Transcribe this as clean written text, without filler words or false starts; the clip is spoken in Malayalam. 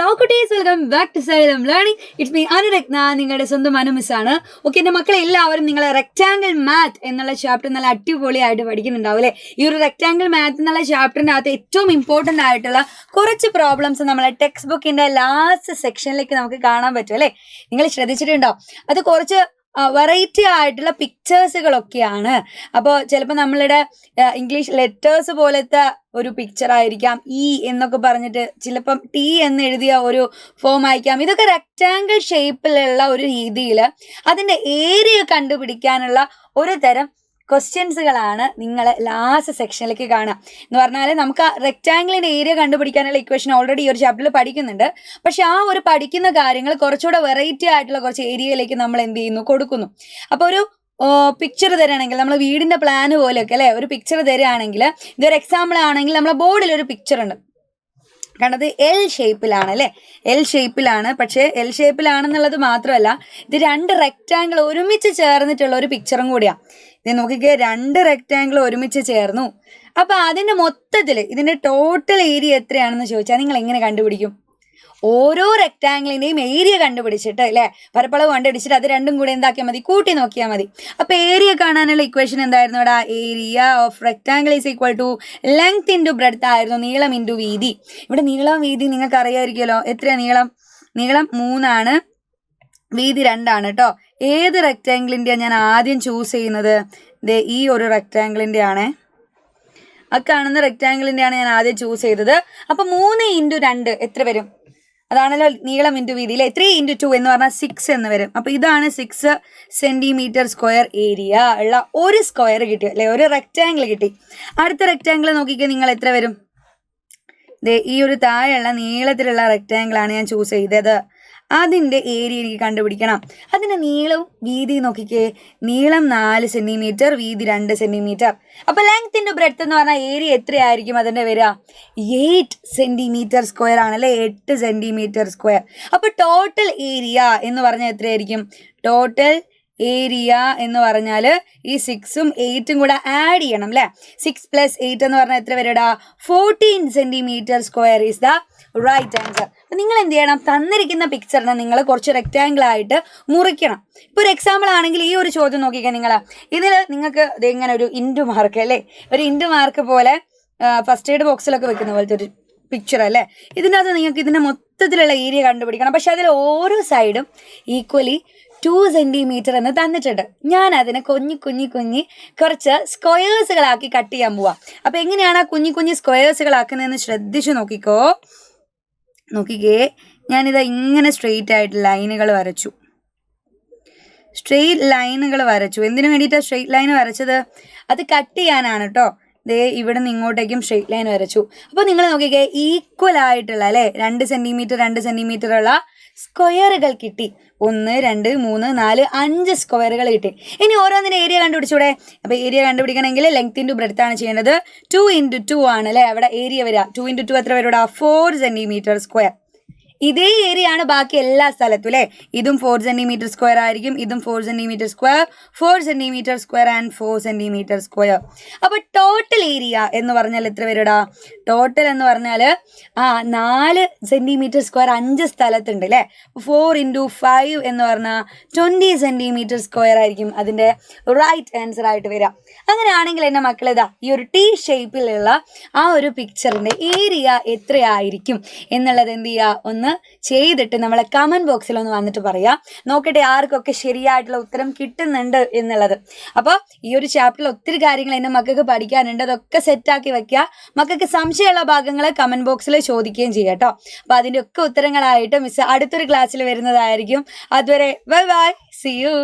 ഹലോ കുട്ടീസ്, welcome back to Xylem learning. It's me Anuratna, നിങ്ങളുടെ സ്വന്തം അനുമിസ്സാണ്. ഓക്കെ, എൻ്റെ മക്കളെ എല്ലാവരും നിങ്ങൾ റെക്റ്റാങ്കിൾ മാത്ത് എന്നുള്ള ചാപ്റ്റർ നല്ല അടിപൊളിയായിട്ട് പഠിക്കുന്നുണ്ടാവും അല്ലേ? ഈ ഒരു റെക്റ്റാങ്കിൾ മാത്ത് എന്നുള്ള ചാപ്റ്ററിൻ്റെ അകത്ത് ഏറ്റവും ഇമ്പോർട്ടൻ്റ് ആയിട്ടുള്ള കുറച്ച് പ്രോബ്ലംസ് നമ്മളെ ടെക്സ്റ്റ് ബുക്കിൻ്റെ ലാസ്റ്റ് സെക്ഷനിലേക്ക് നമുക്ക് കാണാൻ പറ്റും അല്ലേ? നിങ്ങൾ ശ്രദ്ധിച്ചിട്ടുണ്ടോ? അത് കുറച്ച് വെറൈറ്റി ആയിട്ടുള്ള പിക്ചേഴ്സുകളൊക്കെയാണ്. അപ്പോൾ ചിലപ്പോൾ നമ്മളുടെ ഇംഗ്ലീഷ് ലെറ്റേഴ്സ് പോലത്തെ ഒരു പിക്ചർ ആയിരിക്കാം, ഇ എന്നൊക്കെ പറഞ്ഞിട്ട് ചിലപ്പം ടി എന്ന് എഴുതിയ ഒരു ഫോം ആയിരിക്കാം. ഇതൊക്കെ റെക്റ്റാങ്കിൾ ഷേപ്പിലുള്ള ഒരു രീതിയിൽ അതിൻ്റെ ഏരിയ കണ്ടുപിടിക്കാനുള്ള ഒരു തരം ക്വസ്റ്റ്യൻസുകളാണ് നിങ്ങൾ ലാസ്റ്റ് സെക്ഷനിലേക്ക് കാണാം. എന്ന് പറഞ്ഞാൽ നമുക്ക് ആ റെക്റ്റാങ്കിളിൻ്റെ ഏരിയ കണ്ടുപിടിക്കാനുള്ള ഇക്വേഷൻ ഓൾറെഡി ഈ ഒരു ചാപ്റ്ററിൽ പഠിക്കുന്നുണ്ട്. പക്ഷെ ആ ഒരു പഠിക്കുന്ന കാര്യങ്ങൾ കുറച്ചുകൂടെ വെറൈറ്റി ആയിട്ടുള്ള കുറച്ച് ഏരിയയിലേക്ക് നമ്മൾ എന്ത് ചെയ്യുന്നു, കൊടുക്കുന്നു. അപ്പോൾ ഒരു പിക്ചർ തരികയാണെങ്കിൽ നമ്മൾ വീടിൻ്റെ പ്ലാന് പോലെയൊക്കെ അല്ലേ, ഒരു പിക്ചർ തരികയാണെങ്കിൽ ഇതൊരു എക്സാമ്പിൾ ആണെങ്കിൽ നമ്മളെ ബോർഡിൽ ഒരു പിക്ചർ ഉണ്ട്, കണ്ടത് എൽ ഷേപ്പിലാണ് അല്ലേ? എൽ ഷേപ്പിലാണ്. പക്ഷേ എൽ ഷേപ്പിലാണെന്നുള്ളത് മാത്രമല്ല, ഇത് രണ്ട് റെക്റ്റാങ്കിൾ ഒരുമിച്ച് ചേർന്നിട്ടുള്ള ഒരു പിക്ചറും കൂടിയാണ്. ഇത് നോക്കിക്കേ, രണ്ട് റെക്റ്റാങ്കിൾ ഒരുമിച്ച് ചേർന്നു. അപ്പോൾ അതിൻ്റെ മൊത്തത്തിൽ ഇതിൻ്റെ ടോട്ടൽ ഏരിയ എത്രയാണെന്ന് ചോദിച്ചാൽ നിങ്ങൾ എങ്ങനെ കണ്ടുപിടിക്കും? ഓരോ റെക്റ്റാങ്കിളിൻ്റെയും ഏരിയ കണ്ടുപിടിച്ചിട്ട് അല്ലേ, പരപ്പളവ് കണ്ടുപിടിച്ചിട്ട് അത് രണ്ടും കൂടെ എന്താക്കിയാൽ മതി, കൂട്ടി നോക്കിയാൽ മതി. അപ്പോൾ ഏരിയ കാണാനുള്ള ഇക്വേഷൻ എന്തായിരുന്നു ഇവിടെ? Area of rectangle is equal to length into breadth ആയിരുന്നു, നീളം ഇൻറ്റു വീതി. ഇവിടെ നീളം വീതി നിങ്ങൾക്ക് അറിയാമായിരിക്കുമല്ലോ. എത്രയാണ് നീളം? നീളം 3 വീതി 2 കേട്ടോ. ഏത് റെക്റ്റാങ്കിളിൻ്റെയാണ് ഞാൻ ആദ്യം ചൂസ് ചെയ്യുന്നത്? ഈ ഒരു റെക്റ്റാങ്കിളിൻ്റെ ആണേ, ആ കാണുന്ന റെക്റ്റാങ്കിളിൻ്റെയാണ് ഞാൻ ആദ്യം ചൂസ് ചെയ്തത്. അപ്പോൾ 3 × 2 എത്ര വരും? അതാണല്ലോ നീളം ഇൻറ്റു വീതി അല്ലേ? 3 × 2 എന്ന് പറഞ്ഞാൽ 6 എന്ന് വരും. അപ്പോൾ ഇതാണ് 6 സെൻറ്റിമീറ്റർ സ്ക്വയർ ഏരിയ ഉള്ള ഒരു സ്ക്വയർ കിട്ടി അല്ലേ, ഒരു റെക്റ്റാങ്കിൾ കിട്ടി. അടുത്ത റെക്റ്റാങ്കിൾ നോക്കിക്കാൻ നിങ്ങൾ എത്ര വരും? ഈ ഒരു താഴെയുള്ള നീളത്തിലുള്ള റെക്റ്റാങ്കിളാണ് ഞാൻ ചൂസ് ചെയ്തത്. അതിൻ്റെ ഏരിയ എനിക്ക് കണ്ടുപിടിക്കണം. അതിൻ്റെ നീളവും വീതി നോക്കിക്കേ, നീളം 4 സെൻറ്റിമീറ്റർ, വീതി 2 സെൻറ്റിമീറ്റർ. അപ്പോൾ ലെങ്ത് ഇൻറ്റു ബ്രെഡ്ത്ത് എന്ന് പറഞ്ഞാൽ ഏരിയ എത്രയായിരിക്കും അതിൻ്റെ വരിക? 8 സെൻറ്റിമീറ്റർ സ്ക്വയർ ആണല്ലേ, 8 സെൻറ്റിമീറ്റർ സ്ക്വയർ. അപ്പോൾ ടോട്ടൽ ഏരിയ എന്ന് പറഞ്ഞാൽ എത്രയായിരിക്കും? ടോട്ടൽ ഏരിയ എന്ന് പറഞ്ഞാൽ ഈ 6ഉം 8ഉം കൂടെ ആഡ് ചെയ്യണം അല്ലേ? 6 + 8 എന്ന് പറഞ്ഞാൽ എത്ര വരെടാ? 14 centimetre square is the right answer. അപ്പം നിങ്ങൾ എന്ത് ചെയ്യണം? തന്നിരിക്കുന്ന പിക്ചറിനെ നിങ്ങൾ കുറച്ച് റെക്റ്റാങ്കിൾ ആയിട്ട് മുറിക്കണം. ഇപ്പോൾ ഒരു എക്സാമ്പിൾ ആണെങ്കിൽ ഈ ഒരു ചോദ്യം നോക്കിക്കാൻ നിങ്ങൾ, ഇതിൽ നിങ്ങൾക്ക് ഇങ്ങനെ ഒരു ഇൻറ്റു മാർക്ക് അല്ലേ, ഒരു ഇൻറ്റു മാർക്ക് പോലെ ഫസ്റ്റ് എയ്ഡ് ബോക്സിലൊക്കെ വെക്കുന്ന പോലത്തെ ഒരു പിക്ചർ അല്ലേ. ഇതിനകത്ത് നിങ്ങൾക്ക് ഇതിൻ്റെ മൊത്തത്തിലുള്ള ഏരിയ കണ്ടുപിടിക്കണം. പക്ഷെ അതിൽ ഓരോ സൈഡും ഈക്വലി 2 സെൻറ്റിമീറ്റർ എന്ന് തന്നിട്ടുണ്ട്. ഞാൻ അതിനെ കുഞ്ഞി കുറച്ച് സ്ക്വയേഴ്സുകളാക്കി കട്ട് ചെയ്യാൻ പോവാം. അപ്പോൾ എങ്ങനെയാണ് ആ കുഞ്ഞി സ്ക്വയേഴ്സുകളാക്കുന്നതെന്ന് ശ്രദ്ധിച്ചു നോക്കിക്കേ. ഞാനിത് ഇങ്ങനെ സ്ട്രെയിറ്റ് ആയിട്ട് ലൈനുകൾ വരച്ചു. എന്തിനു വേണ്ടിയിട്ടാണ് സ്ട്രെയിറ്റ് ലൈൻ വരച്ചത്? അത് കട്ട് ചെയ്യാനാണ് കേട്ടോ. ഇവിടെ നിന്ന് ഇങ്ങോട്ടേക്കും സ്ട്രെയിറ്റ് ലൈൻ വരച്ചു. അപ്പോൾ നിങ്ങൾ നോക്കിക്കേ, ഈക്വൽ ആയിട്ടുള്ള അല്ലേ 2 സെൻറ്റിമീറ്റർ ഉള്ള സ്ക്വയറുകൾ കിട്ടി. 1 2 3 4 5 സ്ക്വയറുകൾ കിട്ടി. ഇനി ഓരോന്നിൻ്റെ ഏരിയ കണ്ടുപിടിച്ചൂടെ? അപ്പോൾ ഏരിയ കണ്ടുപിടിക്കണമെങ്കിൽ ലെങ്ത് ഇൻറ്റു ബ്രെഡ്ത്ത് ആണ് ചെയ്യേണ്ടത്. 2 × 2 ആണ് അല്ലേ അവിടെ ഏരിയ വരിക. 2 × 2 എത്ര വരും? 4 സെൻറ്റിമീറ്റർ സ്ക്വയർ. ഇതേ ഏരിയ ആണ് ബാക്കി എല്ലാ സ്ഥലത്തും അല്ലേ. ഇതും 4 സെൻറ്റിമീറ്റർ സ്ക്വയർ ആയിരിക്കും, ഇതും 4 centimetre square, 4 centimetre square and 4 centimetre square. അപ്പോൾ ടോട്ടൽ ഏരിയ എന്ന് പറഞ്ഞാൽ എത്ര വരൂടാ? ടോട്ടൽ എന്ന് പറഞ്ഞാൽ 4 സെൻറ്റിമീറ്റർ സ്ക്വയർ 5 സ്ഥലത്തുണ്ട് അല്ലേ. 4 × 5 എന്ന് പറഞ്ഞാൽ 20 സെൻറ്റിമീറ്റർ സ്ക്വയർ ആയിരിക്കും അതിൻ്റെ റൈറ്റ് ആൻസർ ആയിട്ട് വരിക. അങ്ങനെയാണെങ്കിൽ എൻ്റെ മക്കളിതാ ഈ ഒരു ടി ഷേപ്പിലുള്ള ആ ഒരു പിക്ചറിൻ്റെ ഏരിയ എത്രയായിരിക്കും എന്നുള്ളത് എന്ത് ചെയ്യുക, ഒന്ന് ചെയ്തിട്ട് നമ്മളെ കമൻറ്റ് ബോക്സിൽ ഒന്ന് വന്നിട്ട് പറയാം. നോക്കട്ടെ ആർക്കൊക്കെ ശരിയായിട്ടുള്ള ഉത്തരം കിട്ടുന്നുണ്ട് എന്നുള്ളത്. അപ്പോൾ ഈ ഒരു ചാപ്റ്ററിൽ ഒത്തിരി കാര്യങ്ങൾ എൻ്റെ മക്കൾക്ക് പഠിക്കാനുണ്ട്. അതൊക്കെ സെറ്റാക്കി വെക്കുക. മക്കൾക്ക് സംശയമുള്ള ഭാഗങ്ങൾ കമൻറ്റ് ബോക്സിൽ ചോദിക്കുകയും ചെയ്യാം കേട്ടോ. അപ്പോൾ അതിൻ്റെ ഒക്കെ ഉത്തരങ്ങളായിട്ട് മിസ് അടുത്തൊരു ക്ലാസ്സിൽ വരുന്നതായിരിക്കും. അതുവരെ ബൈ ബൈ, സീ യു.